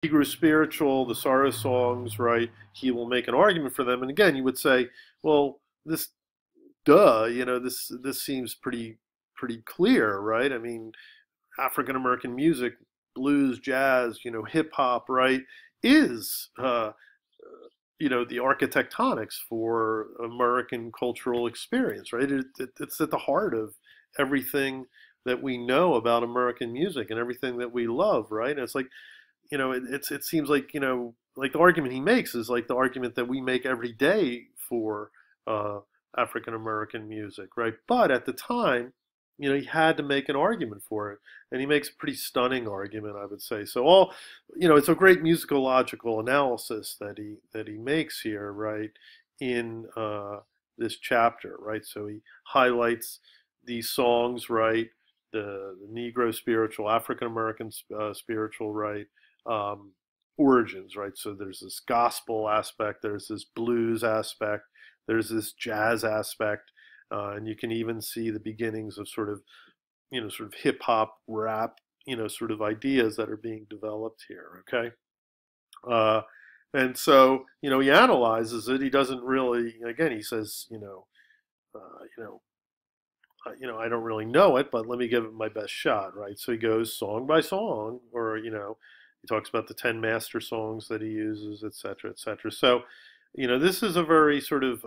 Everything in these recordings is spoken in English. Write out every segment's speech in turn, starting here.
Negro spiritual, the sorrow songs, right? He will make an argument for them, and again, you would say, well, this, duh, this seems pretty clear, right? I mean, African American music, blues, jazz, hip hop, right, is the architectonics for American cultural experience, right? It's at the heart of everything that we know about American music and everything that we love, right? And it's like, it seems like, like the argument he makes is like the argument that we make every day for uh, African American music, right? But at the time, he had to make an argument for it, and he makes a pretty stunning argument, I would say. So it's a great musicological analysis that he makes here, right, in this chapter, right? So he highlights these songs, right, the Negro spiritual, African American spiritual, right, um, origins, right? So there's this gospel aspect, there's this blues aspect, there's this jazz aspect, and you can even see the beginnings of sort of hip hop, rap, sort of ideas that are being developed here. Okay, uh, and so he analyzes it. He doesn't really. Again, he says, uh, you know, I don't really know it, but let me give it my best shot, right? So he goes song by song, or he talks about the 10 master songs that he uses, et cetera, et cetera. So, this is a very sort of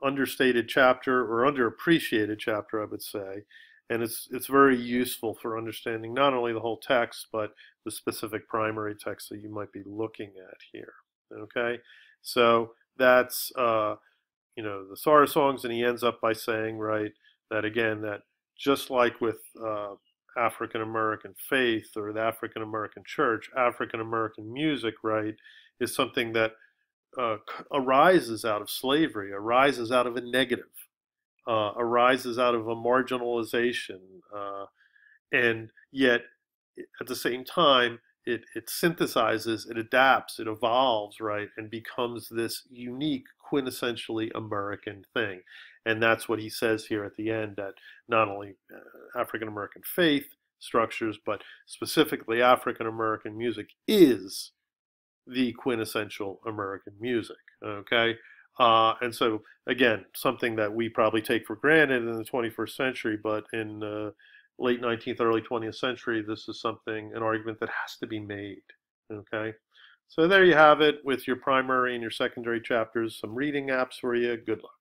understated chapter or underappreciated chapter, I would say, and it's very useful for understanding not only the whole text but the specific primary text that you might be looking at here. Okay, so that's the sorrow songs, and he ends up by saying, right, that again, that just like with African American faith or the African American church, African American music, right, is something that uh, arises out of slavery, arises out of a negative, arises out of a marginalization, and yet at the same time, it synthesizes, it adapts, it evolves, right, and becomes this unique, quintessentially American thing. And that's what he says here at the end, that not only African American faith structures, but specifically African American music is the quintessential American music. Okay. And so, again, something that we probably take for granted in the 21st century, but in late 19th, early 20th century, this is an argument that has to be made. Okay. So there you have it with your primary and your secondary chapters, some reading apps for you. Good luck.